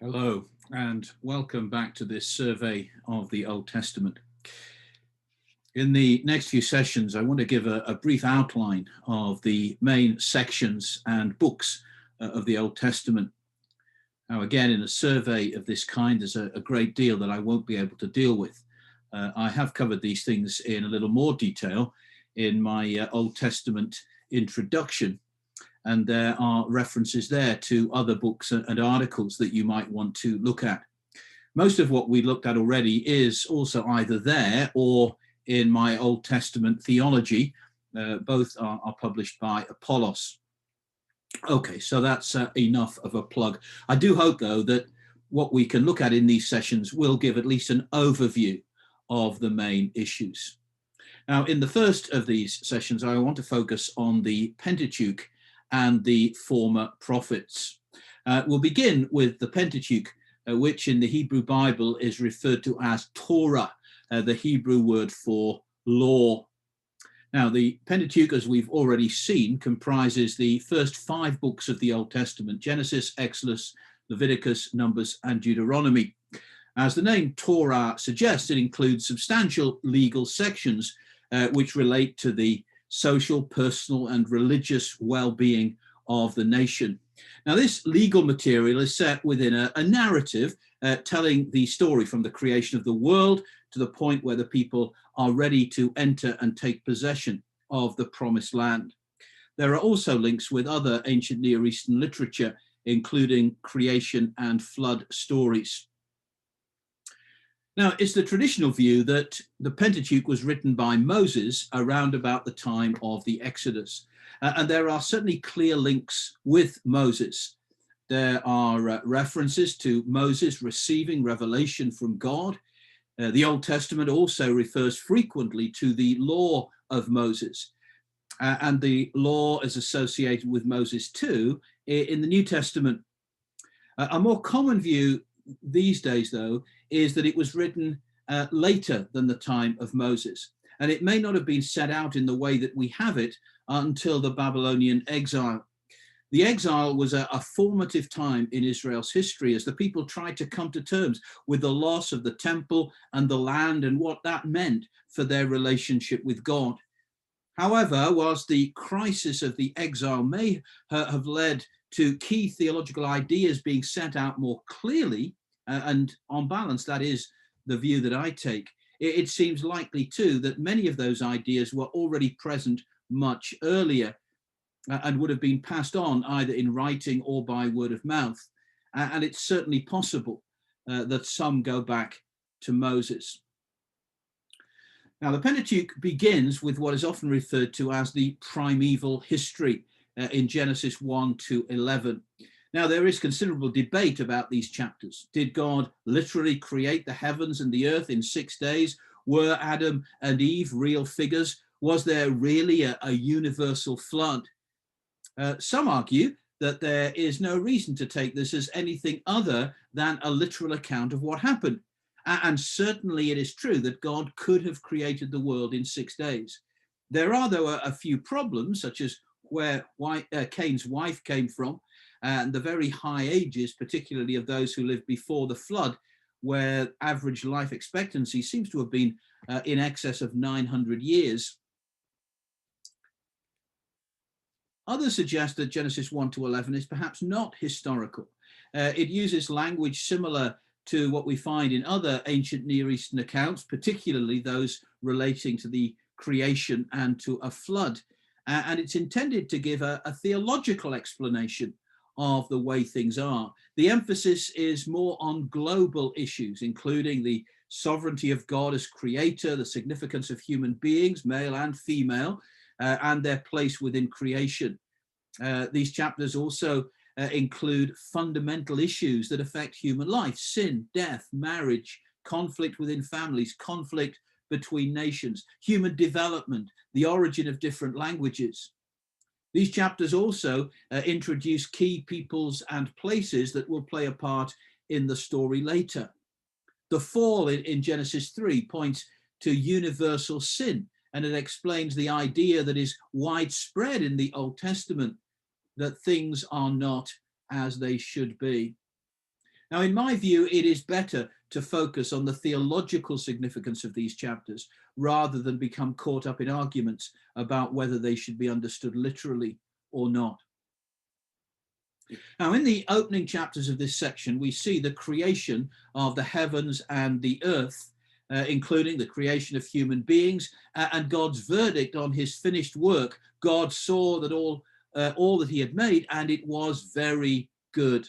Hello, and welcome back to this survey of the Old Testament. In the next few sessions, I want to give a brief outline of the main sections and books of the Old Testament. Now, again, in a survey of this kind, there's a great deal that I won't be able to deal with. I have covered these things in a little more detail in my Old Testament introduction, and there are references there to other books and articles that you might want to look at. Most of what we looked at already is also either there or in my Old Testament theology. Both are published by Apollos. Okay, so that's enough of a plug. I do hope, though, that what we can look at in these sessions will give at least an overview of the main issues. Now, in the first of these sessions, I want to focus on the Pentateuch and the former prophets. We'll begin with the Pentateuch, which in the Hebrew Bible is referred to as Torah, the Hebrew word for law. Now, the Pentateuch, as we've already seen, comprises the first 5 books of the Old Testament: Genesis, Exodus, Leviticus, Numbers, and Deuteronomy. As the name Torah suggests, it includes substantial legal sections which relate to the social, personal, and religious well-being of the nation. Now, this legal material is set within a narrative telling the story from the creation of the world to the point where the people are ready to enter and take possession of the promised land. There are also links with other ancient Near Eastern literature, including creation and flood stories. Now, it's the traditional view that the Pentateuch was written by Moses around about the time of the Exodus. And there are certainly clear links with Moses. There are references to Moses receiving revelation from God. The Old Testament also refers frequently to the law of Moses. And the law is associated with Moses too in the New Testament. A more common view these days, though, is that it was written later than the time of Moses. And it may not have been set out in the way that we have it until the Babylonian exile. The exile was a formative time in Israel's history as the people tried to come to terms with the loss of the temple and the land and what that meant for their relationship with God. However, whilst the crisis of the exile may have led to key theological ideas being set out more clearly, and on balance, that is the view that I take, it seems likely too that many of those ideas were already present much earlier and would have been passed on either in writing or by word of mouth. And it's certainly possible that some go back to Moses. Now, the Pentateuch begins with what is often referred to as the primeval history in Genesis 1 to 11. Now, there is considerable debate about these chapters. Did God literally create the heavens and the earth in 6 days? Were Adam and Eve real figures? Was there really a universal flood? Some argue that there is no reason to take this as anything other than a literal account of what happened. And certainly it is true that God could have created the world in 6 days. There are, though, a few problems, such as where Cain's wife came from, and the very high ages, particularly of those who lived before the flood, where average life expectancy seems to have been in excess of 900 years. Others suggest that Genesis 1 to 11 is perhaps not historical. It uses language similar to what we find in other ancient Near Eastern accounts, particularly those relating to the creation and to a flood. And it's intended to give a theological explanation of the way things are. The emphasis is more on global issues, including the sovereignty of God as creator, the significance of human beings, male and female, and their place within creation. These chapters also include fundamental issues that affect human life: sin, death, marriage, conflict within families, conflict between nations, human development, the origin of different languages. These chapters also introduce key peoples and places that will play a part in the story later. The fall in Genesis 3 points to universal sin, and it explains the idea that is widespread in the Old Testament, that things are not as they should be. Now, in my view, it is better to focus on the theological significance of these chapters rather than become caught up in arguments about whether they should be understood literally or not. Now, in the opening chapters of this section, we see the creation of the heavens and the earth, including the creation of human beings and God's verdict on his finished work. God saw that all that he had made, and it was very good.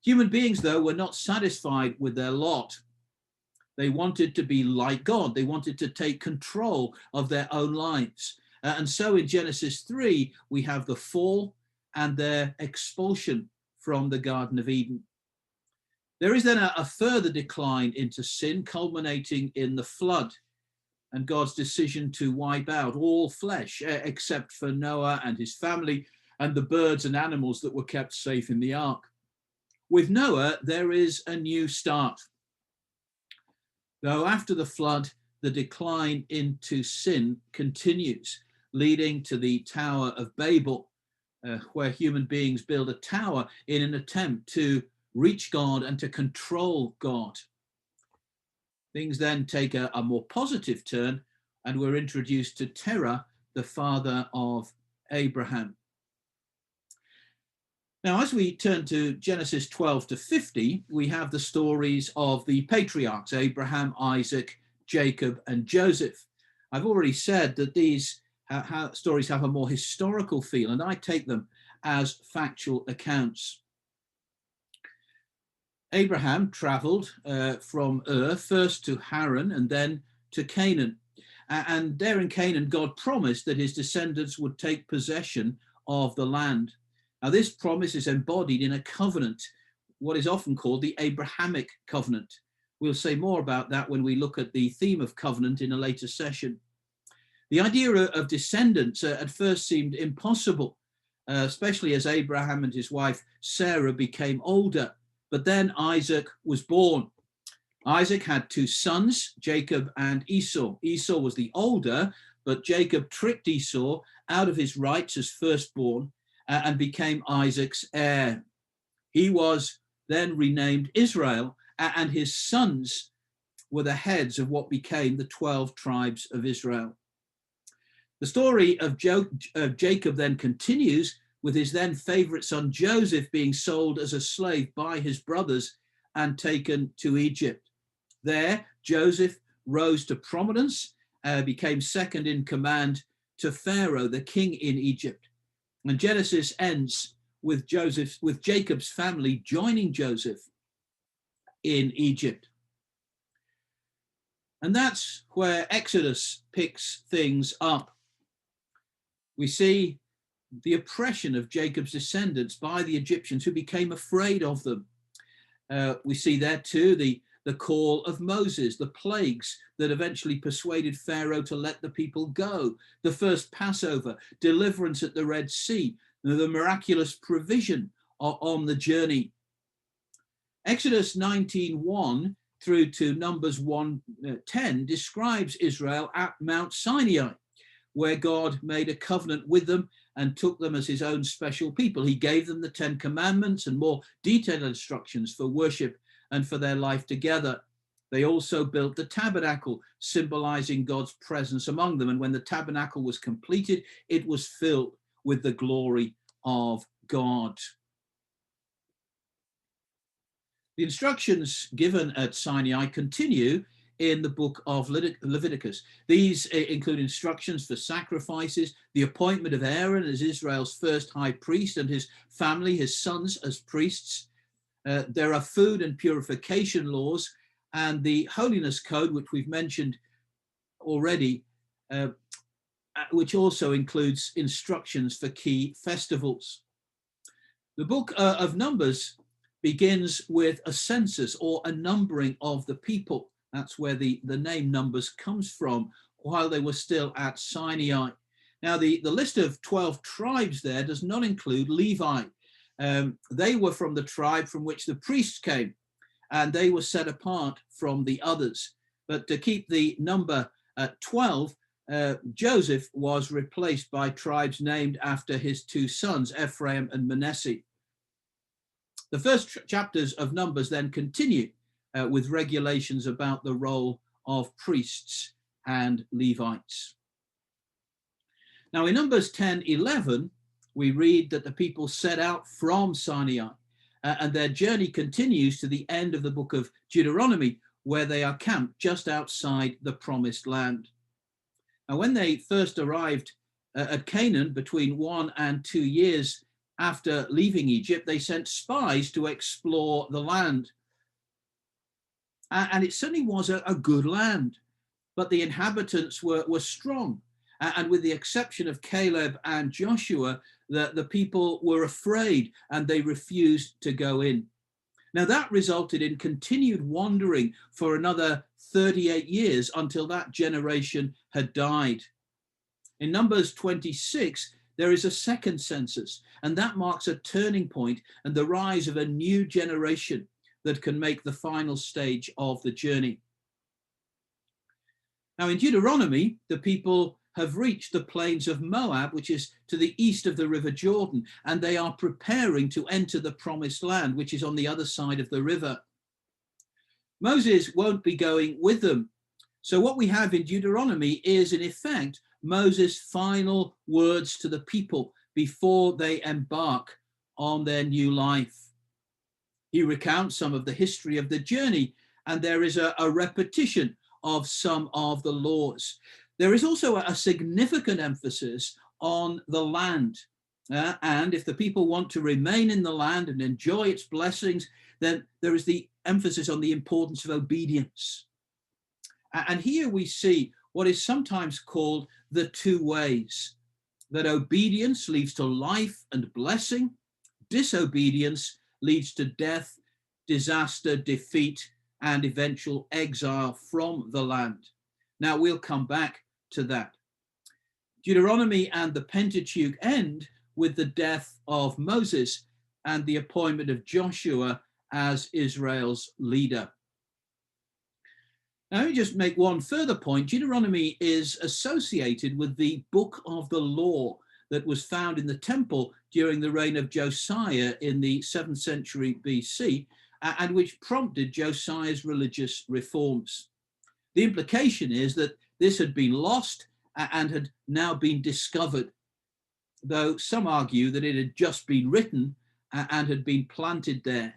Human beings, though, were not satisfied with their lot. They wanted to be like God. They wanted to take control of their own lives. And so in Genesis 3, we have the fall and their expulsion from the Garden of Eden. There is then a further decline into sin, culminating in the flood and God's decision to wipe out all flesh, except for Noah and his family and the birds and animals that were kept safe in the ark. With Noah, there is a new start. Though after the flood, the decline into sin continues, leading to the Tower of Babel, where human beings build a tower in an attempt to reach God and to control God. Things then take a more positive turn, and we're introduced to Terah, the father of Abraham. Now, as we turn to Genesis 12 to 50, we have the stories of the patriarchs, Abraham, Isaac, Jacob, and Joseph. I've already said that these stories have a more historical feel, and I take them as factual accounts. Abraham traveled from Ur, first to Haran and then to Canaan. And there in Canaan, God promised that his descendants would take possession of the land. Now, this promise is embodied in a covenant, what is often called the Abrahamic covenant. We'll say more about that when we look at the theme of covenant in a later session. The idea of descendants at first seemed impossible, especially as Abraham and his wife Sarah became older. But then Isaac was born. Isaac had two sons, Jacob and Esau. Esau was the older, but Jacob tricked Esau out of his rights as firstborn and became Isaac's heir. He was then renamed Israel, and his sons were the heads of what became the 12 tribes of Israel. The story of Jacob then continues with his then favorite son Joseph being sold as a slave by his brothers and taken to Egypt. There, Joseph rose to prominence, became second in command to Pharaoh, the king in Egypt. And Genesis ends with Jacob's family joining Joseph in Egypt. And that's where Exodus picks things up. We see the oppression of Jacob's descendants by the Egyptians, who became afraid of them. We see there too the call of Moses, the plagues that eventually persuaded Pharaoh to let the people go, the first Passover, deliverance at the Red Sea, the miraculous provision on the journey. Exodus 19:1 through to Numbers 1:10 describes Israel at Mount Sinai, where God made a covenant with them and took them as his own special people. He gave them the 10 Commandments and more detailed instructions for worship and for their life together. They also built the tabernacle, symbolizing God's presence among them. And when the tabernacle was completed, it was filled with the glory of God. The instructions given at Sinai continue in the book of Leviticus. These include instructions for sacrifices, the appointment of Aaron as Israel's first high priest and his family, his sons, as priests. There are food and purification laws and the holiness code, which we've mentioned already, which also includes instructions for key festivals. The book of Numbers begins with a census or a numbering of the people. That's where the name Numbers comes from, while they were still at Sinai. Now, the list of 12 tribes there does not include Levi. They were from the tribe from which the priests came, and they were set apart from the others. But to keep the number at 12, Joseph was replaced by tribes named after his two sons, Ephraim and Manasseh. The first chapters of Numbers then continue with regulations about the role of priests and Levites. Now in Numbers 10:11, we read that the people set out from Sinai and their journey continues to the end of the book of Deuteronomy, where they are camped just outside the promised land. Now when they first arrived at Canaan between 1 and 2 years after leaving Egypt, they sent spies to explore the land. And it certainly was a good land, but the inhabitants were strong. And with the exception of Caleb and Joshua, the people were afraid and they refused to go in. Now that resulted in continued wandering for another 38 years until that generation had died. In Numbers 26, there is a second census, and that marks a turning point and the rise of a new generation that can make the final stage of the journey. Now in Deuteronomy, the people have reached the plains of Moab, which is to the east of the River Jordan, and they are preparing to enter the promised land, which is on the other side of the river. Moses won't be going with them. So what we have in Deuteronomy is, in effect, Moses' final words to the people before they embark on their new life. He recounts some of the history of the journey, and there is a repetition of some of the laws. There is also a significant emphasis on the land. And if the people want to remain in the land and enjoy its blessings, then there is the emphasis on the importance of obedience. And here we see what is sometimes called the two ways, that obedience leads to life and blessing, disobedience leads to death, disaster, defeat, and eventual exile from the land. Now we'll come back to that. Deuteronomy and the Pentateuch end with the death of Moses and the appointment of Joshua as Israel's leader. Now, let me just make one further point. Deuteronomy is associated with the book of the law that was found in the temple during the reign of Josiah in the 7th century BC, and which prompted Josiah's religious reforms. The implication is that this had been lost and had now been discovered, though some argue that it had just been written and had been planted there.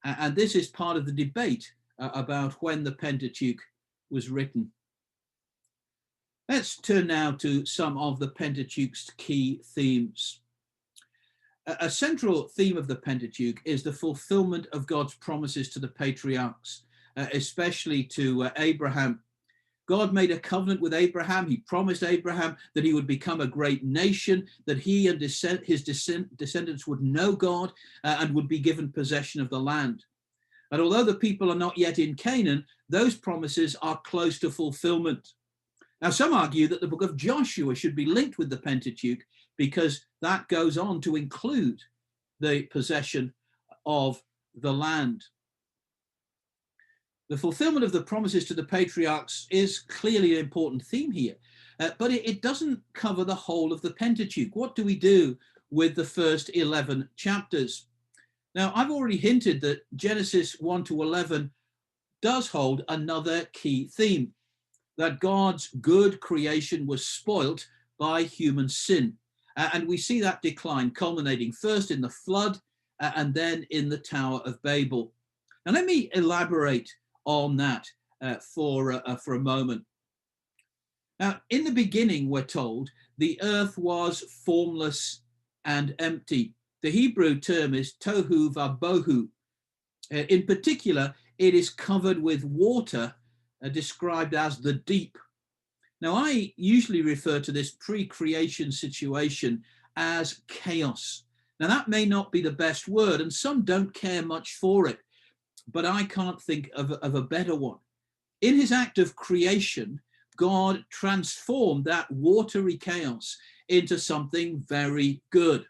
And this is part of the debate about when the Pentateuch was written. Let's turn now to some of the Pentateuch's key themes. A central theme of the Pentateuch is the fulfillment of God's promises to the patriarchs, especially to Abraham. God made a covenant with Abraham. He promised Abraham that he would become a great nation, that he and his descendants would know God and would be given possession of the land. And although the people are not yet in Canaan, those promises are close to fulfillment. Now, some argue that the book of Joshua should be linked with the Pentateuch because that goes on to include the possession of the land. The fulfillment of the promises to the patriarchs is clearly an important theme here, but it doesn't cover the whole of the Pentateuch. What do we do with the first 11 chapters? Now, I've already hinted that Genesis 1 to 11 does hold another key theme, that God's good creation was spoilt by human sin. And we see that decline culminating first in the flood and then in the Tower of Babel. Now, let me elaborate on that for a moment. Now, in the beginning, we're told, the earth was formless and empty. The Hebrew term is tohu vabohu. In particular, it is covered with water, described as the deep. Now, I usually refer to this pre-creation situation as chaos. Now, that may not be the best word, and some don't care much for it, but I can't think of a better one. In his act of creation, God transformed that watery chaos into something very good.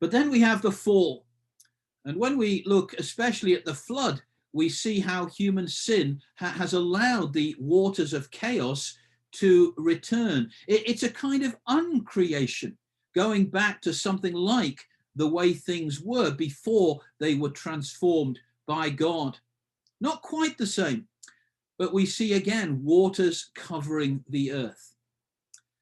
But then we have the fall. And when we look especially at the flood, we see how human sin has allowed the waters of chaos to return. It's a kind of uncreation, going back to something like the way things were before they were transformed by God. Not quite the same, but we see again waters covering the earth.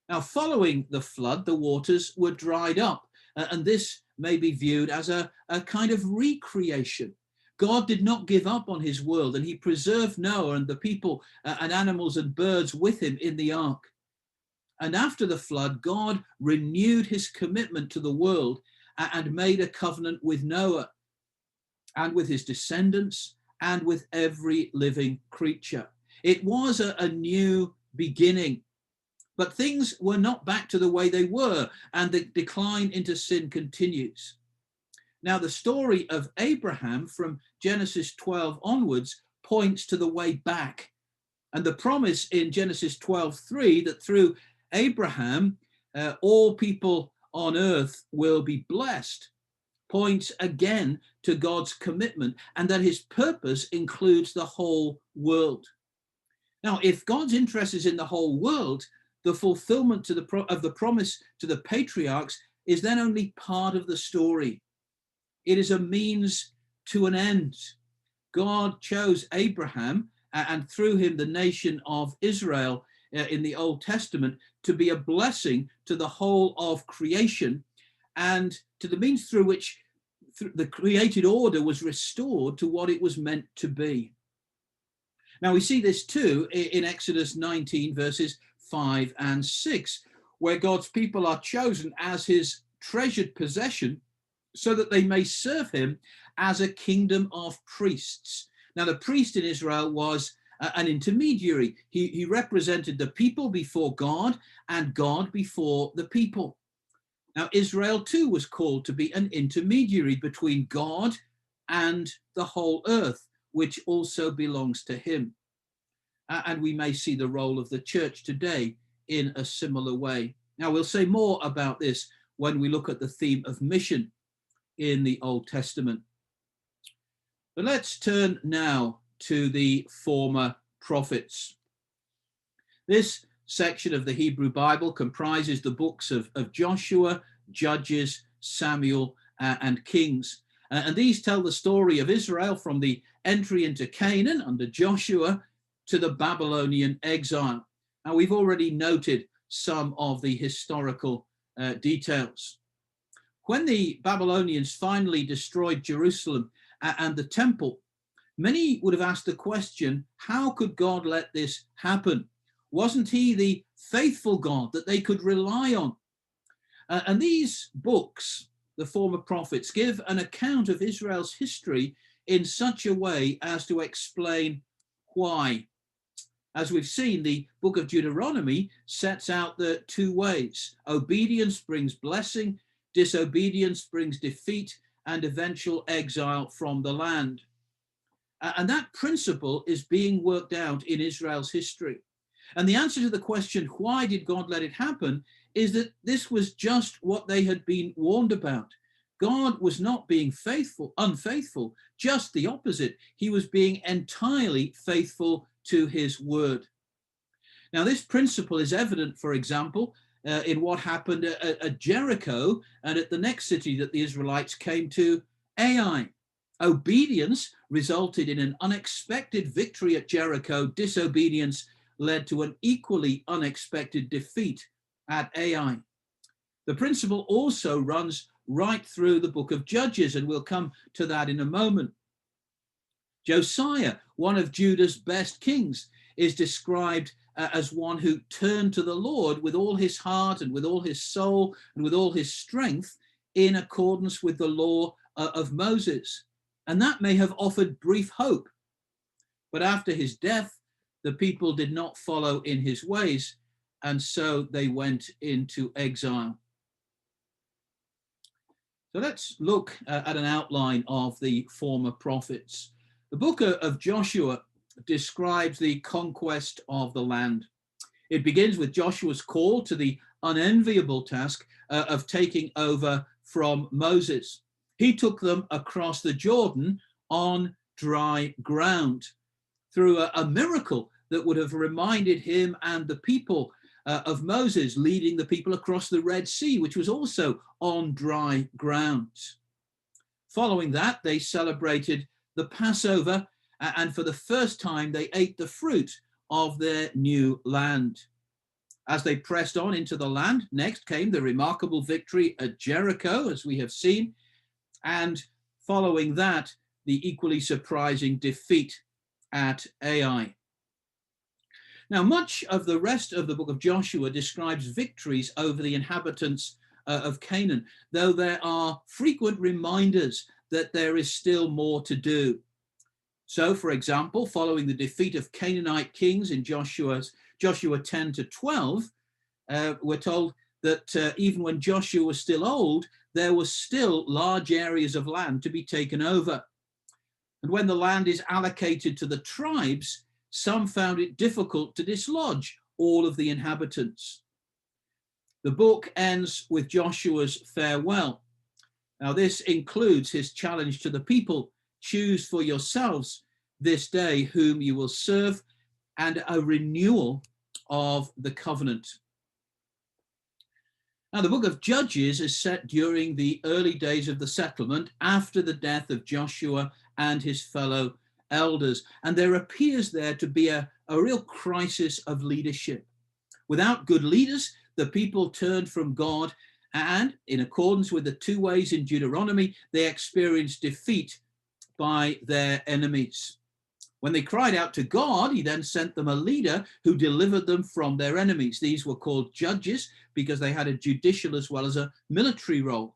Now, following the flood, the waters were dried up, and this may be viewed as a kind of recreation. God did not give up on his world, and he preserved Noah and the people and animals and birds with him in the ark. And after the flood, God renewed his commitment to the world and made a covenant with Noah and with his descendants and with every living creature. It was a new beginning, but things were not back to the way they were, and the decline into sin continues. Now, the story of Abraham from Genesis 12 onwards points to the way back. And the promise in Genesis 12:3 that through Abraham, all people on earth will be blessed, points again to God's commitment and that his purpose includes the whole world. Now, if God's interest is in the whole world, the fulfillment of the promise to the patriarchs is then only part of the story. It is a means to an end. God chose Abraham and through him the nation of Israel in the Old Testament to be a blessing to the whole of creation and to the means through which the created order was restored to what it was meant to be. Now we see this too in Exodus 19 verses 5 and 6, where God's people are chosen as his treasured possession so that they may serve him as a kingdom of priests. Now the priest in Israel was an intermediary. He represented the people before God and God before the people. Now Israel too was called to be an intermediary between God and the whole earth, which also belongs to him. And we may see the role of the church today in a similar way. Now we'll say more about this when we look at the theme of mission in the Old Testament. But let's turn now to the former prophets. This section of the Hebrew Bible comprises the books of Joshua, Judges, Samuel, and Kings. And these tell the story of Israel from the entry into Canaan under Joshua to the Babylonian exile. Now, we've already noted some of the historical details. When the Babylonians finally destroyed Jerusalem and the temple, many would have asked the question, how could God let this happen? Wasn't he the faithful God that they could rely on? And these books, the former prophets, give an account of Israel's history in such a way as to explain why. As we've seen, the book of Deuteronomy sets out the two ways. Obedience brings blessing, disobedience brings defeat and eventual exile from the land. And that principle is being worked out in Israel's history. And the answer to the question, why did God let it happen, is that this was just what they had been warned about. God was not being unfaithful, just the opposite. He was being entirely faithful to his word. Now, this principle is evident, for example, in what happened at Jericho and at the next city that the Israelites came to, Ai. Obedience resulted in an unexpected victory at Jericho. Disobedience led to an equally unexpected defeat at Ai. The principle also runs right through the book of Judges, and we'll come to that in a moment. Josiah, one of Judah's best kings, is described as one who turned to the Lord with all his heart and with all his soul and with all his strength in accordance with the law of Moses. And that may have offered brief hope. But after his death, the people did not follow in his ways, and so they went into exile. So let's look at an outline of the former prophets. The book of Joshua describes the conquest of the land. It begins with Joshua's call to the unenviable task of taking over from Moses. He took them across the Jordan on dry ground through a miracle that would have reminded him and the people of Moses leading the people across the Red Sea, which was also on dry ground. Following that, they celebrated the Passover, and for the first time, they ate the fruit of their new land. As they pressed on into the land, next came the remarkable victory at Jericho, as we have seen, and following that, the equally surprising defeat at Ai. Now, much of the rest of the book of Joshua describes victories over the inhabitants of Canaan, though there are frequent reminders that there is still more to do. So, for example, following the defeat of Canaanite kings in Joshua 10 to 12, we're told that even when Joshua was still old, there was still large areas of land to be taken over. And when the land is allocated to the tribes, some found it difficult to dislodge all of the inhabitants. The book ends with Joshua's farewell. Now, this includes his challenge to the people: choose for yourselves this day whom you will serve, and a renewal of the covenant. Now, the book of Judges is set during the early days of the settlement after the death of Joshua and his fellow elders. And there appears there to be a real crisis of leadership. Without good leaders, the people turned from God, and in accordance with the 2 ways in Deuteronomy, they experienced defeat by their enemies. When they cried out to God, he then sent them a leader who delivered them from their enemies. These were called judges because they had a judicial as well as a military role.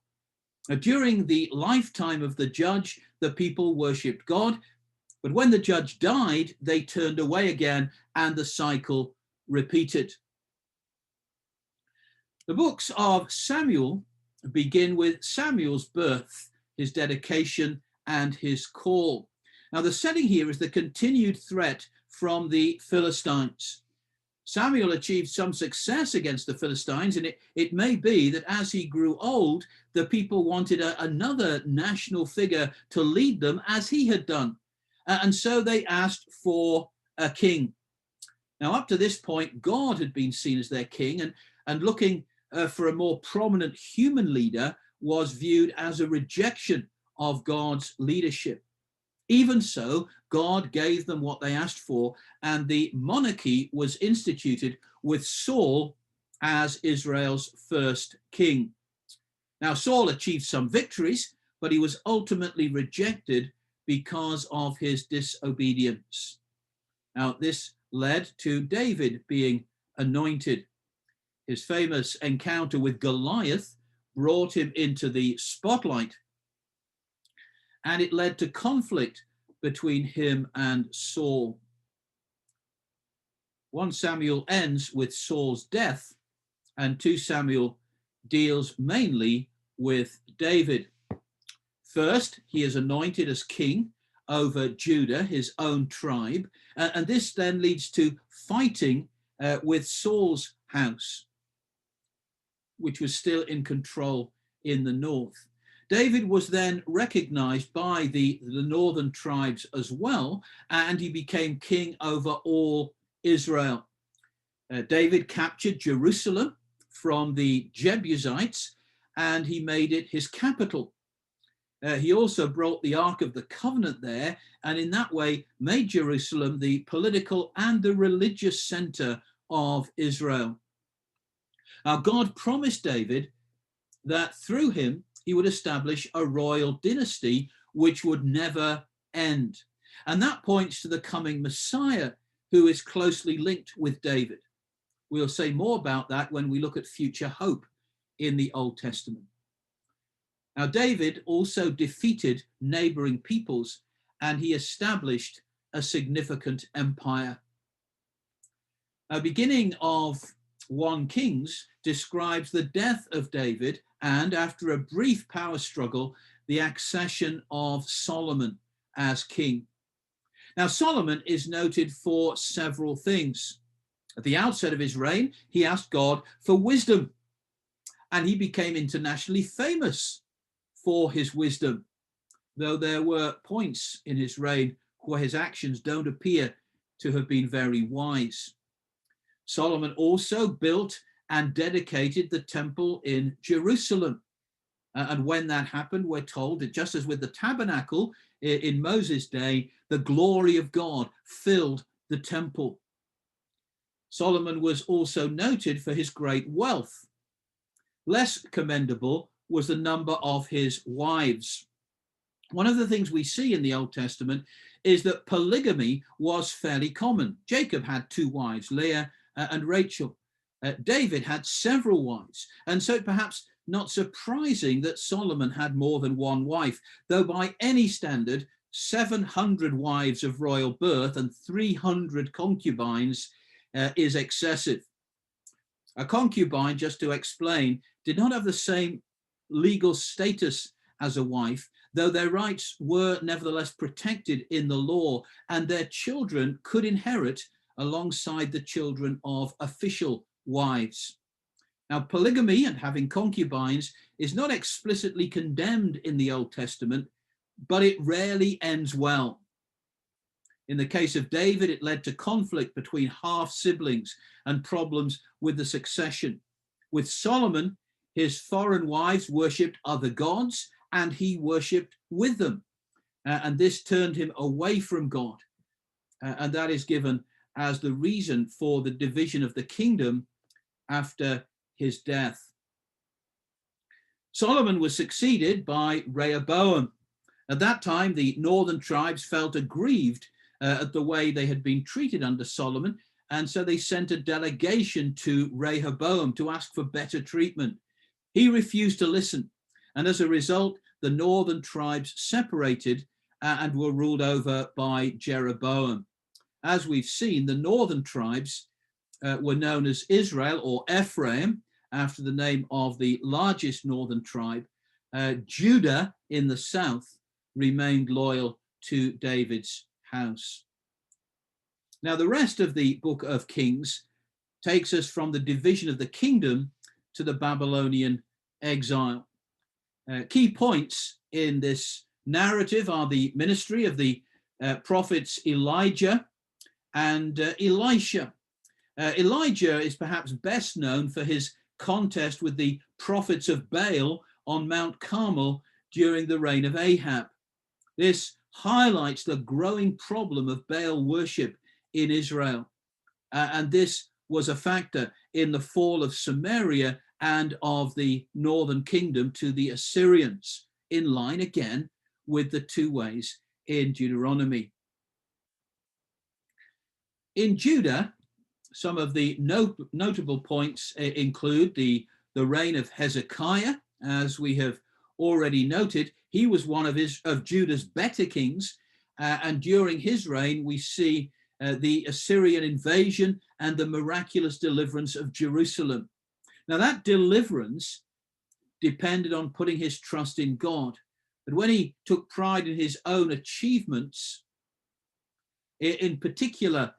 During the lifetime of the judge, the people worshipped God, but when the judge died, they turned away again, and the cycle repeated. The books of Samuel begin with Samuel's birth, his dedication, and his call. Now, the setting here is the continued threat from the Philistines. Samuel achieved some success against the Philistines, and it may be that as he grew old, the people wanted another national figure to lead them as he had done. And so they asked for a king. Now, up to this point, God had been seen as their king, and looking for a more prominent human leader was viewed as a rejection of God's leadership. Even so, God gave them what they asked for, and the monarchy was instituted with Saul as Israel's first king. Now, Saul achieved some victories, but he was ultimately rejected because of his disobedience. Now, this led to David being anointed. His famous encounter with Goliath brought him into the spotlight, and it led to conflict between him and Saul. 1 Samuel ends with Saul's death, and 2 Samuel deals mainly with David. First, he is anointed as king over Judah, his own tribe, and this then leads to fighting with Saul's house, which was still in control in the north. David was then recognized by the northern tribes as well, and he became king over all Israel. David captured Jerusalem from the Jebusites, and he made it his capital. He also brought the Ark of the Covenant there, and in that way made Jerusalem the political and the religious center of Israel. Now, God promised David that through him, he would establish a royal dynasty which would never end. And that points to the coming Messiah, who is closely linked with David. We'll say more about that when we look at future hope in the Old Testament. Now, David also defeated neighboring peoples, and he established a significant empire. Now, beginning of 1 Kings describes the death of David, and after a brief power struggle, the accession of Solomon as king. Now, Solomon is noted for several things. At the outset of his reign, he asked God for wisdom, and he became internationally famous for his wisdom, though there were points in his reign where his actions don't appear to have been very wise. Solomon also built and dedicated the temple in Jerusalem. And when that happened, we're told that just as with the tabernacle in Moses' day, the glory of God filled the temple. Solomon was also noted for his great wealth. Less commendable was the number of his wives. One of the things we see in the Old Testament is that polygamy was fairly common. Jacob had 2 wives, Leah and Rachel. David had several wives, and so perhaps not surprising that Solomon had more than 1 wife, though by any standard, 700 wives of royal birth and 300 concubines is excessive. A concubine, just to explain, did not have the same legal status as a wife, though their rights were nevertheless protected in the law, and their children could inherit alongside the children of official wives. Now, polygamy and having concubines is not explicitly condemned in the Old Testament, but it rarely ends well. In the case of David, it led to conflict between half-siblings and problems with the succession. With Solomon, his foreign wives worshipped other gods, and he worshipped with them. And this turned him away from God. And that is given as the reason for the division of the kingdom after his death. Solomon was succeeded by Rehoboam. At that time, the northern tribes felt aggrieved at the way they had been treated under Solomon, and so they sent a delegation to Rehoboam to ask for better treatment. He refused to listen, and as a result, the northern tribes separated and were ruled over by Jeroboam. As we've seen, the northern tribes were known as Israel or Ephraim, after the name of the largest northern tribe. Judah in the south remained loyal to David's house. Now, the rest of the book of Kings takes us from the division of the kingdom to the Babylonian exile. Key points in this narrative are the ministry of the prophets Elijah and Elisha. Elijah is perhaps best known for his contest with the prophets of Baal on Mount Carmel during the reign of Ahab. This highlights the growing problem of Baal worship in Israel. And this was a factor in the fall of Samaria and of the northern kingdom to the Assyrians, in line again with the 2 ways in Deuteronomy. In Judah, some of the notable points include the reign of Hezekiah. As we have already noted, he was one of Judah's better kings, and during his reign we see the Assyrian invasion and the miraculous deliverance of Jerusalem. Now, that deliverance depended on putting his trust in God. But when he took pride in his own achievements, in particular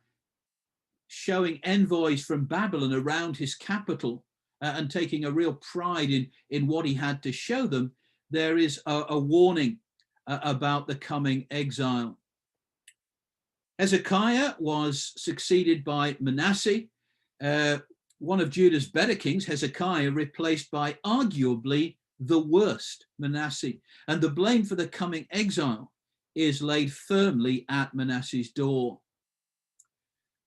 showing envoys from Babylon around his capital and taking a real pride in what he had to show them, there is a warning about the coming exile. Hezekiah was succeeded by Manasseh, one of Judah's better kings. Hezekiah replaced by arguably the worst, Manasseh, and the blame for the coming exile is laid firmly at Manasseh's door.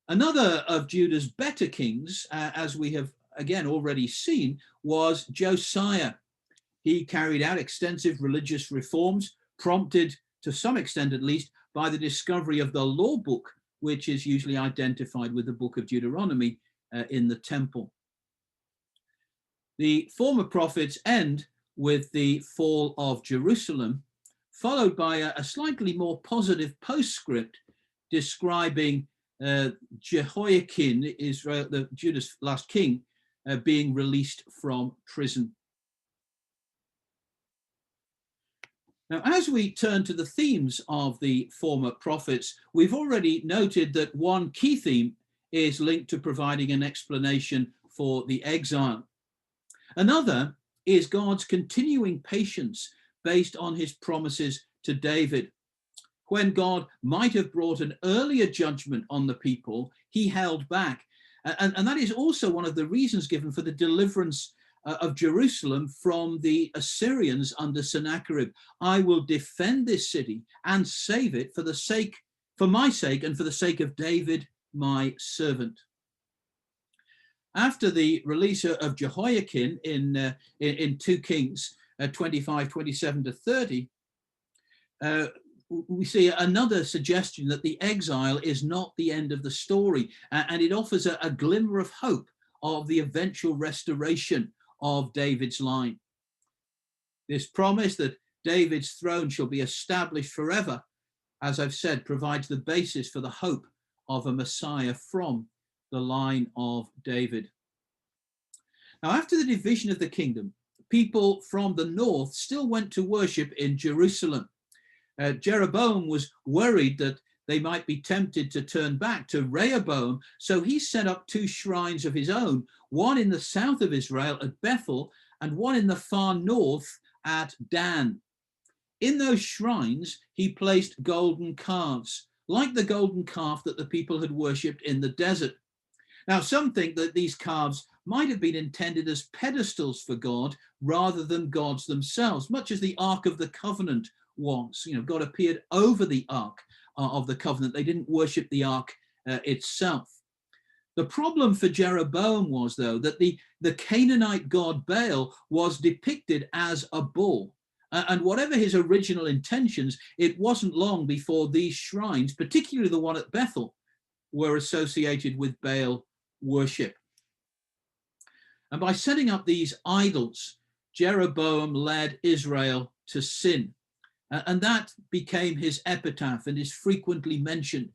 Another of Judah's better kings, as we have again already seen, was Josiah. He carried out extensive religious reforms, prompted to some extent at least by the discovery of the law book, which is usually identified with the book of Deuteronomy in the temple. The former prophets end with the fall of Jerusalem, followed by a slightly more positive postscript describing Jehoiakim, Israel, Judah's last king, being released from prison. Now, as we turn to the themes of the former prophets, we've already noted that one key theme is linked to providing an explanation for the exile. Another is God's continuing patience based on his promises to David. When God might have brought an earlier judgment on the people, he held back. And that is also one of the reasons given for the deliverance of Jerusalem from the Assyrians under Sennacherib. I will defend this city and save it for my sake, and for the sake of David, my servant. After the release of Jehoiakim in 2 Kings 25, 27 to 30, we see another suggestion that the exile is not the end of the story, and it offers a glimmer of hope of the eventual restoration of David's line. This promise that David's throne shall be established forever, as I've said, provides the basis for the hope of a Messiah from the line of David. Now, after the division of the kingdom, people from the north still went to worship in Jerusalem. Jeroboam was worried that they might be tempted to turn back to Rehoboam, so he set up 2 shrines of his own, one in the south of Israel at Bethel and one in the far north at Dan. In those shrines, he placed golden calves, like the golden calf that the people had worshipped in the desert. Now, some think that these calves might have been intended as pedestals for God rather than gods themselves, much as the Ark of the Covenant was. God appeared over the Ark of the Covenant. They didn't worship the Ark itself. The problem for Jeroboam was, though, that the Canaanite god Baal was depicted as a bull. And whatever his original intentions, it wasn't long before these shrines, particularly the one at Bethel, were associated with Baal worship. And by setting up these idols, Jeroboam led Israel to sin. And that became his epitaph and is frequently mentioned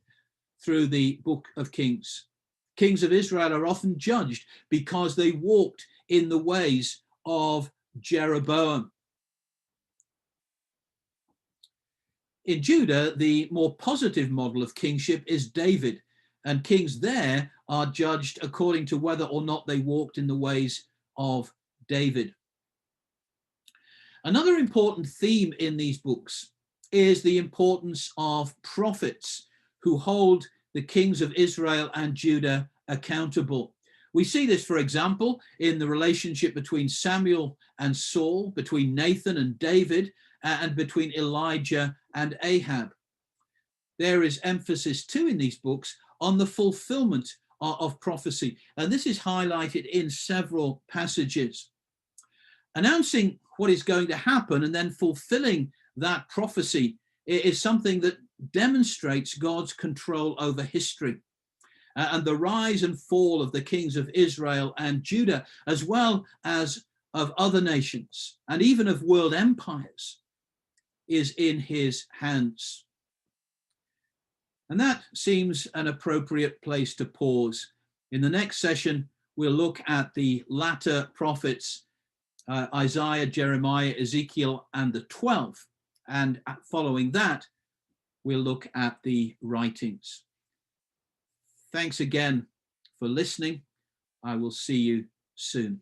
through the book of Kings. Kings of Israel are often judged because they walked in the ways of Jeroboam. In Judah, the more positive model of kingship is David, and kings there are judged according to whether or not they walked in the ways of David. Another important theme in these books is the importance of prophets who hold the kings of Israel and Judah accountable. We see this, for example, in the relationship between Samuel and Saul, between Nathan and David, and between Elijah and Ahab. There is emphasis too in these books on the fulfillment of prophecy, and this is highlighted in several passages. Announcing what is going to happen and then fulfilling that prophecy is something that demonstrates God's control over history. And the rise and fall of the kings of Israel and Judah, as well as of other nations and even of world empires, is in his hands. And that seems an appropriate place to pause. In the next session, we'll look at the latter prophets, Isaiah, Jeremiah, Ezekiel, and the 12. And following that, we'll look at the writings. Thanks again for listening. I will see you soon.